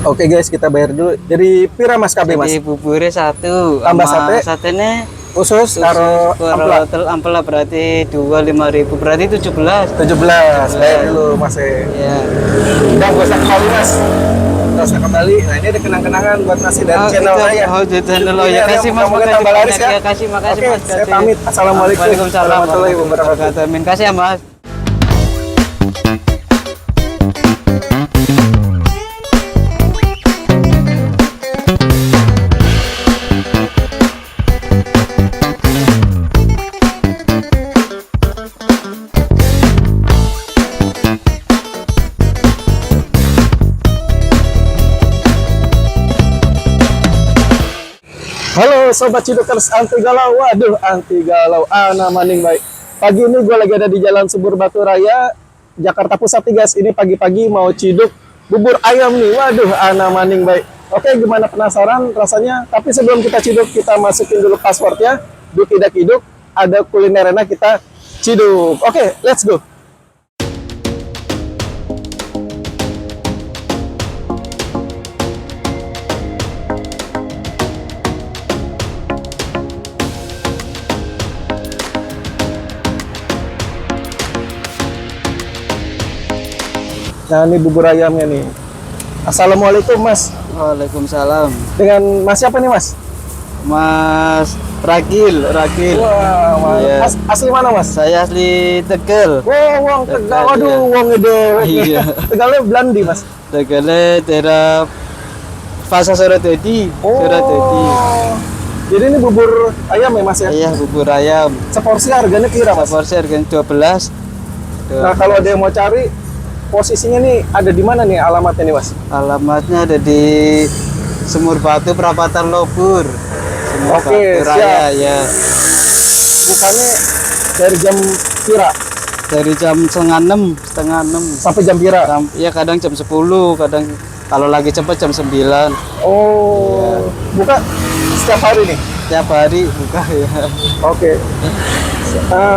Oke guys, kita bayar dulu. Jadi pira Mas KB Mas? Jadi buburnya satu, Tambah sama sate? satenya Khusus karo ampla ampela berarti 25.000, berarti 17. 17. Bayar dulu Mas. Ya. Udah gak usah kembali Mas. Gak usah kembali. Nah ini ada kenang-kenangan buat Mas dari channel itu, saya. Oh, di channel lo ya. Kasih Mas, Semoga tambah laris ya. Kasih, makasih Oke, Mas. saya pamit. Assalamualaikum warahmatullahi wabarakatuh. Amin. Kasih ya Mas. Halo Sobat Cidukers anti galau. Waduh, anti galau. Ana maning baik. Pagi ini gue lagi ada di Jalan Subur Batu Raya, Jakarta Pusat nih guys. Ini pagi-pagi mau ciduk bubur ayam nih. Waduh, ana maning baik. Oke, gimana penasaran rasanya? Tapi sebelum kita ciduk, kita masukin dulu passwordnya. Duk tidak iduk, ada kuliner enak kita ciduk. Oke, let's go. Nah, ini bubur ayamnya nih. Assalamualaikum Mas. Waalaikumsalam. Dengan Mas siapa nih Mas? Mas Ragil. Wah, Mas. Iya. Asli mana Mas? Saya asli Tegal. Wah, wong Tegal. Waduh, Iya. wong gede. Iya. Tegalnya Belandi Mas. Tegalnya daerah Fasa Suradadi. Suradadi. Jadi ini bubur ayam ya Mas ya? Iya, bubur ayam. Seporsi harganya kira Mas? Porsi harganya 12. Nah, kalau ada yang mau cari, posisinya nih ada di mana nih alamatnya nih Mas? Alamatnya ada di Sumur Batu, Perapatan Lobur. Sumur Oke, Batu Raya, siap. ya. Bukannya dari jam pira Dari jam setengah 6 sampai jam pira? Ya kadang jam 10, kadang kalau lagi cepet jam 9. Oh, buka setiap hari nih? Tiap hari buka ya. Oke.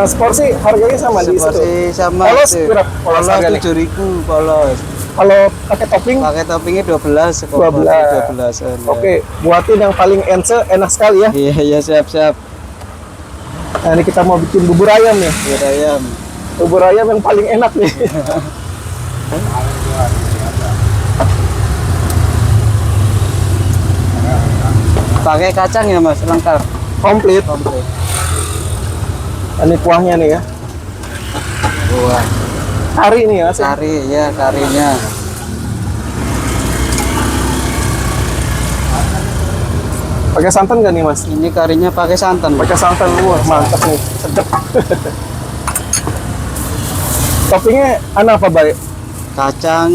Seporsi harganya sama di situ? Seporsi sama. Polos berapa? Polos Polos harganya? 7.000 polos. Kalau pakai topping? Pakai toppingnya 12. 12. 12. Oke, buatin yang paling enak sekali ya. Iya, iya, siap. Nah, ini kita mau bikin bubur ayam nih. Bubur ayam. Bubur ayam yang paling enak nih. Pakai kacang ya Mas, lengkap. Komplit. Ini kuahnya nih ya. Wah, Kari nih ya. kari ya, karinya. Pakai santan nggak nih Mas? Ini karinya pakai santan. Pakai santan. Wah, mantap nih. Sedap. Toppingnya apa baik? Kacang,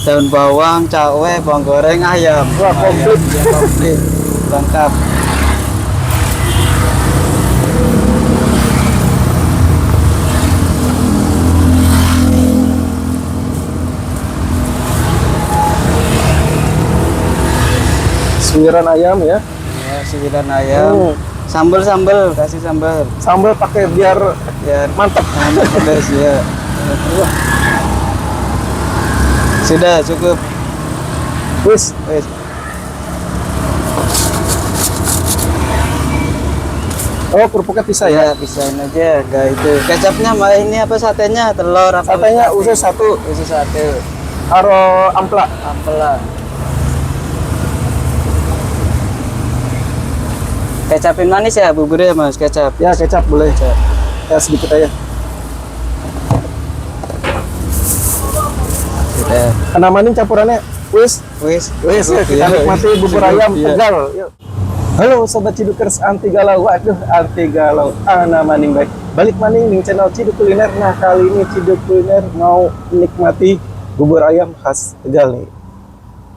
daun bawang, cakwe, bawang goreng, ayam. Wah, komplit. Ya, komplit. Lengkap. Suiran ayam ya. Ya, suiran ayam. Sambal, kasih sambal. Sambal pakai biar Ya, mantap. mantap pedas ya. Sudah cukup. Wis. Wes. Oh, kerupuknya pisah ya. Ya, pisahin aja. Enggak itu. Kecapnya mah ini apa satenya? Telur apa? Satenya usus satu. Usus satu. Karo ampla. Ampela. Kecapin manis ya buburnya Mas, kecap. Ya, kecap boleh. Ya, sedikit aja. Sudah. Kena maning campurannya. Wis. Wis, Wis, ya, kita nikmati bubur ayam Tegal. Yuk. Halo Sobat Cidukers anti galau. Waduh, anti galau. Ana maning baik. Balik maning di channel Ciduk Kuliner. Nah, kali ini Ciduk Kuliner mau menikmati bubur ayam khas Tegal nih.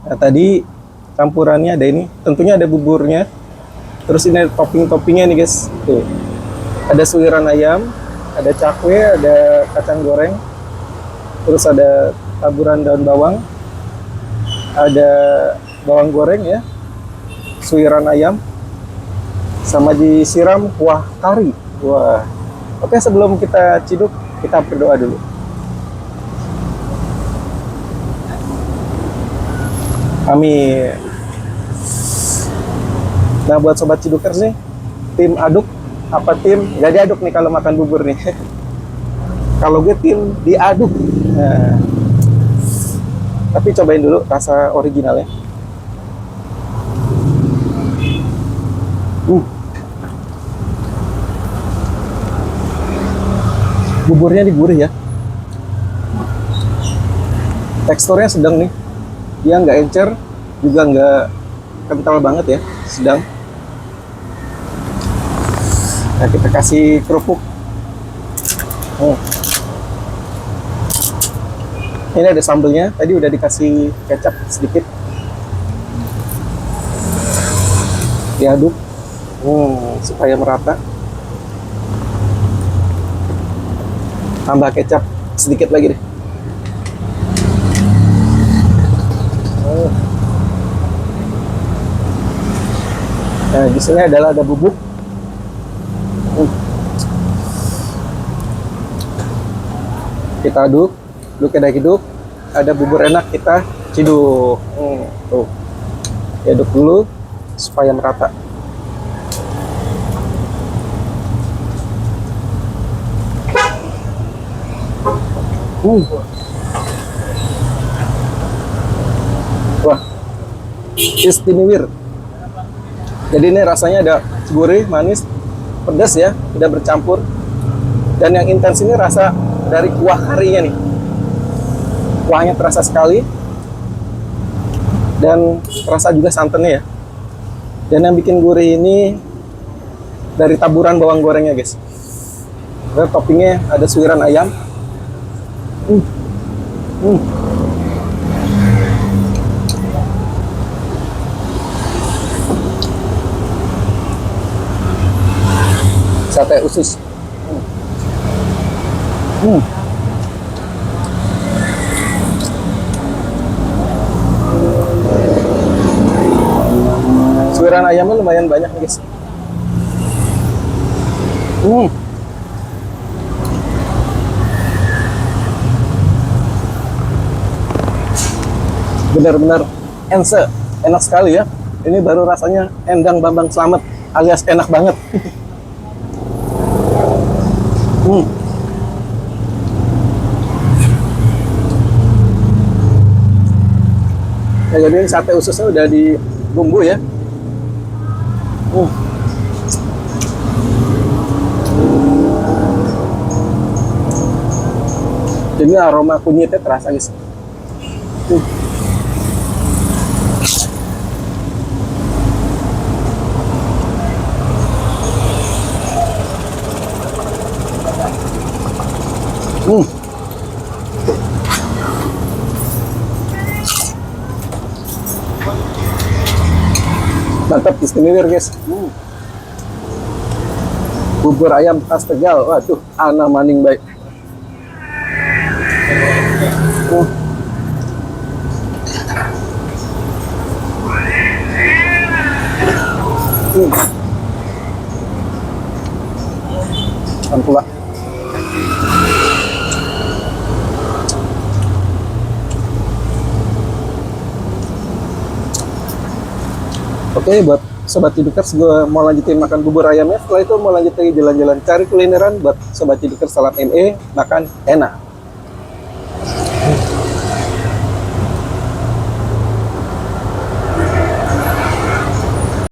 Nah, tadi campurannya ada ini. Tentunya ada buburnya. Terus ini ada topping-toppingnya nih guys. Tuh. Ada suiran ayam, ada cakwe, ada kacang goreng. Terus ada taburan daun bawang. Ada bawang goreng ya. Suiran ayam. Sama disiram kuah kari. Wah. Oke, sebelum kita ciduk, kita berdoa dulu. Amin. Nah, buat sobat Cidukers nih, tim aduk apa tim gak diaduk nih kalau makan bubur nih. Kalau gue tim diaduk. Nah, tapi cobain dulu rasa originalnya. Buburnya digurih ya. Teksturnya sedang nih. Dia nggak encer, juga nggak kental banget ya, sedang. Nah, kita kasih kerupuk. Ini ada sambelnya, tadi udah dikasih kecap sedikit. Diaduk supaya merata. Tambah kecap sedikit lagi deh. Nah, di sini adalah ada bubuk. Kita aduk, aduk, ada bubur enak kita ciduk. Tuh, diaduk dulu supaya merata. Wah, istimewa. Jadi ini rasanya ada gurih, manis, pedas ya, tidak bercampur. Dan yang intens ini rasa dari kuah karinya nih. Kuahnya terasa sekali. Dan terasa juga santannya ya. Dan yang bikin gurih ini dari taburan bawang gorengnya guys. Dan toppingnya ada suiran ayam. Sate usus. Suiran ayamnya lumayan banyak nih guys. Benar-benar enak sekali ya. Ini baru rasanya Endang Bambang Slamet alias enak banget. Ya, jadi ini sate ususnya udah di bumbu ya. Jadi aroma kunyitnya terasa guys. Mantap, istimewa guys. Bubur ayam khas Tegal. Waduh, ana maning baik. Pula. Oke, buat sobat Cidukers, gue mau lanjutin makan bubur ayamnya. Setelah itu mau lanjut lagi jalan-jalan cari kulineran buat sobat Cidukers. Salam ME, makan enak.